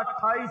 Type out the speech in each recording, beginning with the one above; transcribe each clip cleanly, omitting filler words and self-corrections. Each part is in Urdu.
28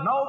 9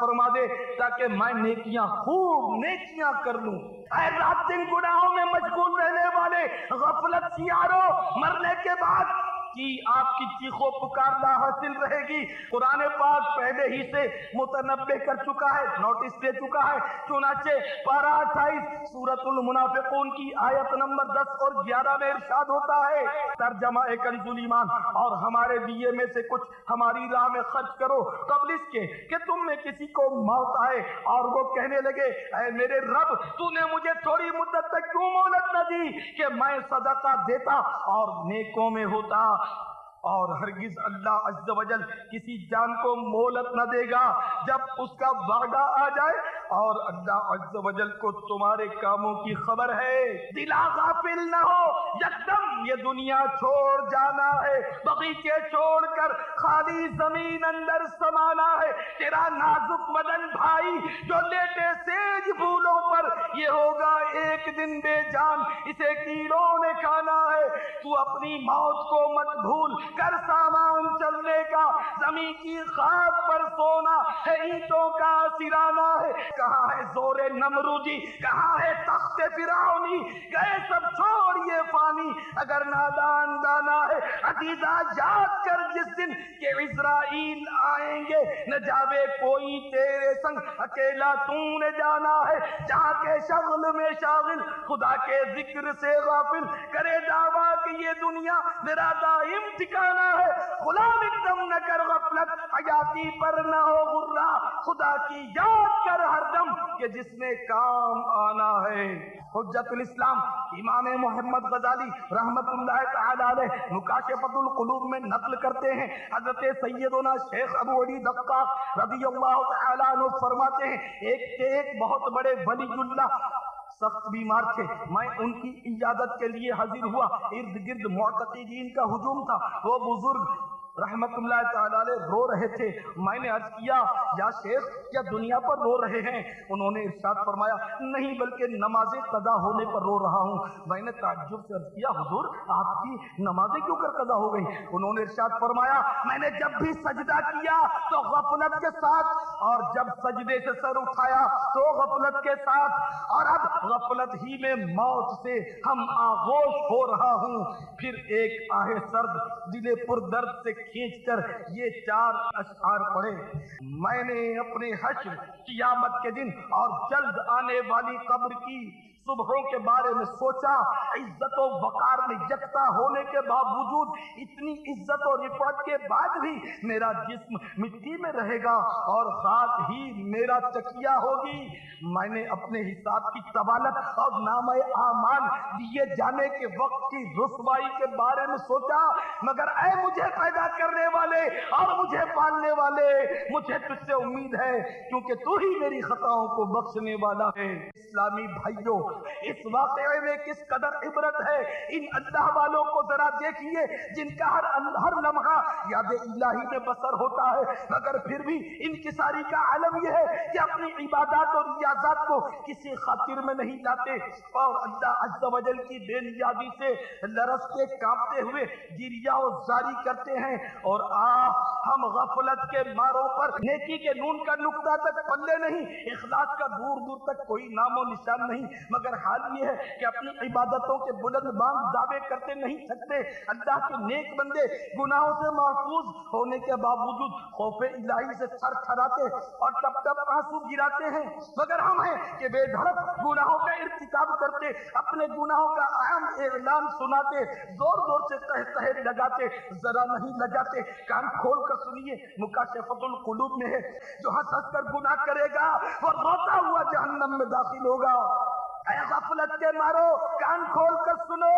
فرما دے تاکہ میں نیکیاں خوب نیکیاں کر لوں۔ اے رات دن گناہوں میں مشغول رہنے والے غفلت سیارو، مرنے کے بعد کی آپ کی چیخو پکار لا حاصل رہے گی۔ قرآن پاک پہلے ہی سے متنبہ کر چکا ہے، نوٹس دے چکا ہے۔ چنانچہ پارہ 28 سورۃ المنافقون کی آیت نمبر 10 اور 11 میں ارشاد ہوتا ہے، ترجمہ کنز ایمان، اور ہمارے دیے میں سے کچھ ہماری راہ میں خرچ کرو قبل اس کے کہ تم میں کسی کو موت آئے اور وہ کہنے لگے اے میرے رب تو نے مجھے تھوڑی مدت تک کیوں مہلت نہ دی کہ میں صدقہ دیتا اور نیکوں میں ہوتا۔ اور ہرگز اللہ عز و جل کسی جان کو مہلت نہ دے گا جب اس کا وعدہ آ جائے، اور اللہ عز و جل کو تمہارے کاموں کی خبر ہے۔ دلا غافل نہ ہو، یکدم یہ دنیا چھوڑ جانا ہے، بغیچے چھوڑ کر خالی زمین اندر سمانا ہے۔ تیرا نازک بدن بھائی جو لیٹے سیج پھولوں پر، یہ ہوگا ایک دن بے جان، اسے کیڑوں نے کھانا ہے۔ تو اپنی موت کو مت بھول کر سامان چلنے کا، زمین کی خاک پر سونا ہے، اینٹوں کا سرانا ہے۔ کہاں ہے زور نمرودی، کہاں ہے تخت فرعونی، گئے سب چھوڑ یہ فانی، اگر نادان دانا ہے عزیزہ یاد کر جس دن کہ عزرائیل آئیں گے، نہ جاوے کوئی تیرے سنگ، اکیلا تو نے جانا ہے۔ جہاں کے شغل میں شاغل، خدا کے ذکر سے غافل، کرے دعویٰ کہ یہ دنیا میرا دائم ٹھکانا ہے۔ غلام ایک دم نہ کر غفلت، حیاتی پر نہ ہو غرہ، خدا کی یاد کر ہر دم کہ جس میں کام آنا ہے۔ حجت الاسلام امام محمد غزالی رحمت اللہ تعالی علیہ مکاشفۃ القلوب میں نقل کرتے ہیں، حضرت سیدنا شیخ ابو علی دقاق رضی اللہ تعالی عنہ فرماتے ہیں، ایک بہت بڑے ولی اللہ سخت بیمار تھے، میں ان کی عیادت کے لیے حاضر ہوا، ارد گرد معتقدین کا ہجوم تھا، وہ بزرگ رحمت اللہ تعالی علیہ رو رہے تھے۔ میں نے عرض کیا یا شیخ کیا دنیا پر رو رہے ہیں؟ انہوں نے ارشاد فرمایا نہیں بلکہ نماز قضا ہونے پر رو رہا ہوں۔ میں نے تعجب سے عرض کیا حضور آپ کی نمازیں کیوں کر قضا ہو گئی؟ انہوں نے ارشاد فرمایا میں نے جب بھی سجدہ کیا تو غفلت کے ساتھ، اور جب سجدے سے سر اٹھایا تو غفلت کے ساتھ، اور اب غفلت ہی میں موت سے ہم آغوش ہو رہا ہوں۔ پھر ایک آہ سرد دل پر درد سے کھینچ کر یہ 4 اشعار پڑھے، میں نے اپنے حشر، قیامت کے دن اور جلد آنے والی قبر کی صبحوں کے بارے میں سوچا۔ عزت و وقار میں یکتا ہونے کے باوجود، اتنی عزت و رفعت کے بعد بھی میرا جسم مٹی میں رہے گا اور خاک ہی میرا تکیہ ہوگی۔ میں نے اپنے حساب کی طوالت اور نامہ اعمال دیے جانے کے وقت کی رسوائی کے بارے میں سوچا، مگر اے مجھے پیدا کرنے والے اور مجھے پالنے والے، مجھے تجھ سے امید ہے کیونکہ تو ہی میری خطاؤں کو بخشنے والا ہے۔ اسلامی بھائیوں، اس واقعے میں کس قدر عبرت ہے، ان اللہ والوں کو ذرا دیکھیے جن کا ہر لمحہ یاد الہی میں بسر ہوتا ہے، مگر پھر بھی انکساری کا عالم یہ ہے کہ اپنی عبادات اور ریاضات کو کسی خاطر میں نہیں لاتے، اور اللہ عز و جل کی بے نیازی سے لرزتے کانپتے ہوئے گریہ و زاری کرتے ہیں۔ اور ہم غفلت کے ماروں پر نیکی کے نون کا نقطہ تک پلے نہیں، اخلاص کا دور دور تک کوئی نام و نشان نہیں، مگر حال یہ ہے کہ اپنی عبادتوں کے بلند بانگ دعوے کرتے نہیں تھکتے۔ اللہ کے نیک بندے گناہوں سے محفوظ ہونے کے باوجود خوف الہی سے تھر تھراتے اور ٹپ ٹپ آنسو گراتے ہیں، مگر ہم ہیں کہ بے دھڑک گناہوں کا ارتکاب کرتے، اپنے گناہوں کا عام اعلان سناتے، زور زور سے تہتہے لگاتے، ذرا نہیں لجاتے۔ کان کھول کر سنیے، مکاشفۃ القلوب میں ہے، جو ہنس ہنس کر گناہ کرے گا وہ روتا ہوا جہنم میں داخل ہوگا۔ اے غفلت کے مارو، کان کھول کر سنو،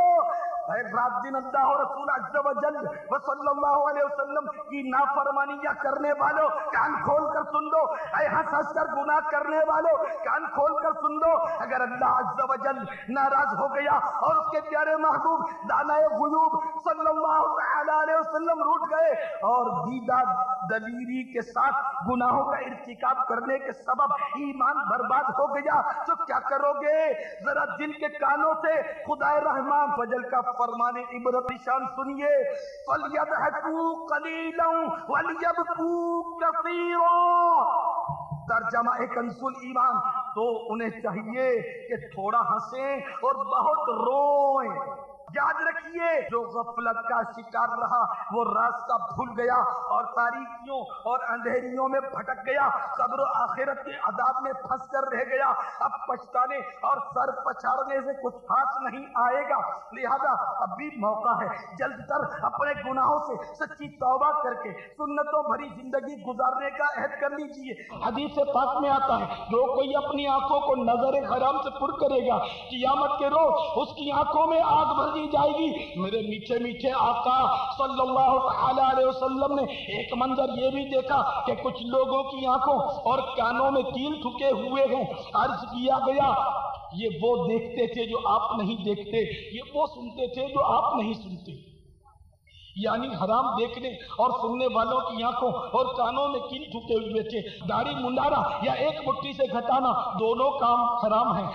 اے رات دن اللہ و رسول عز و جل و صلی اللہ علیہ وسلم کی نافرمانیاں کرنے والوں، کان کھول کر سن لو۔ اے ہنس ہنس کر گناہ کرنے والوں، کان کھول کر سن لو۔ اگر اللہ عز و جل ناراض ہو گیا اور اس کے پیارے محبوب دانائے غیوب صلی اللہ علیہ وسلم روٹ گئے اور دلیری کے ساتھ گناہوں کا ارتکاب کرنے کے سبب ایمان برباد ہو گیا تو کیا کرو گے؟ ذرا دل کے کانوں سے خدا رحمان فضل کا فرمان عبرت نشان سنیے. فَلْيَضْحَكُوا قَلِيلًا وَلْيَبْكُوا كَثِيرًا. ترجمہ کنز ایمان، تو انہیں چاہیے کہ تھوڑا ہنسیں اور بہت روئیں. یاد رکھیے جو غفلت کا شکار رہا وہ راستہ بھول گیا اور تاریکیوں اور اندھیریوں میں بھٹک گیا، قبر و آخرت کے عذاب میں پھنس کر رہ گیا. اب پچھتانے اور سر پچھاڑنے سے کچھ ہاتھ نہیں آئے گا. لہذا اب بھی موقع ہے، جلد تر اپنے گناہوں سے سچی توبہ کر کے سنتوں بھری زندگی گزارنے کا عہد کر لیجیے. حدیث پاک میں آتا ہے جو کوئی اپنی آنکھوں کو نظر حرام سے پر کرے گا قیامت کے روز اس کی آنکھوں میں آگ بھر دی جائے گی. میرے میٹھے میٹھے آقا صلی اللہ تعالی علیہ وسلم نے ایک منظر یہ بھی دیکھا کہ کچھ لوگوں کی آنکھوں اور کانوں میں تیل ٹھکے ہوئے ہیں. عرض کیا گیا یہ وہ دیکھتے تھے جو آپ نہیں دیکھتے، یہ وہ سنتے تھے جو آپ نہیں سنتے. یعنی حرام دیکھنے اور سننے والوں کی آنکھوں اور کانوں میں کیل ٹھکے ہوئے تھے. داڑھی منڈانا یا ایک مٹھی سے گھٹانا دونوں کام حرام ہیں.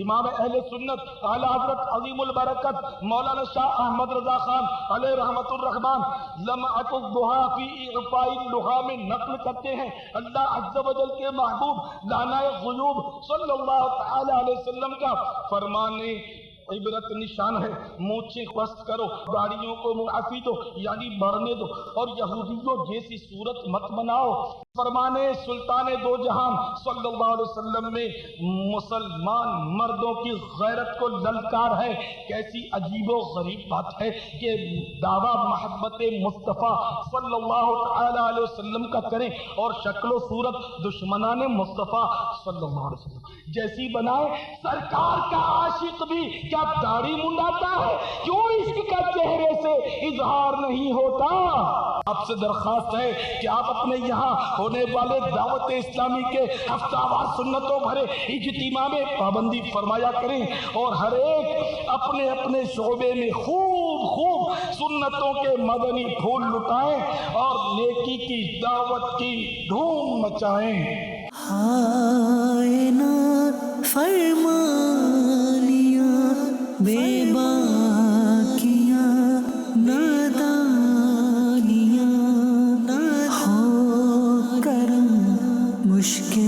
امام اہل سنت اعلی حضرت عظیم البرکت مولانا شاہ احمد رضا خان علیہ رحمت الرحمان لمعۃ الضحیٰ فی اعفاء اللحیٰ میں نقل کرتے ہیں اللہ عز و جل کے محبوب دانائے غیوب صلی اللہ تعالی علیہ وسلم کا فرمان عبرت نشان ہے. مونچھیں خشک کرو، داڑھیوں کو معافی دو یعنی بڑھنے دو، اور یہودیوں جیسی صورت مت بناؤ. فرمانے سلطان دو جہان صلی اللہ علیہ وسلم میں مسلمان مردوں کی غیرت کو للکار ہے. کیسی عجیب و غریب بات ہے کہ دعویٰ محبت مصطفیٰ صلی اللہ تعالی علیہ وسلم کا کریں اور شکل و صورت دشمنان مصطفیٰ صلی اللہ علیہ وسلم جیسی بنائے. سرکار کا عاشق بھی کیا داڑھی منڈاتا ہے؟ کیوں اس کا چہرے سے اظہار نہیں ہوتا؟ آپ سے درخواست ہے کہ آپ اپنے یہاں ہونے والے دعوت اسلامی کے ہفتہ وار سنتوں بھرے اجتماع میں پابندی فرمایا کریں اور ہر ایک اپنے اپنے شعبے میں خوب سنتوں کے مدنی پھول لٹائیں اور نیکی کی دعوت کی دھوم مچائیں. ہائے نا فرمانیاں بے باکیاں نادانیاں ہو کرم مشکل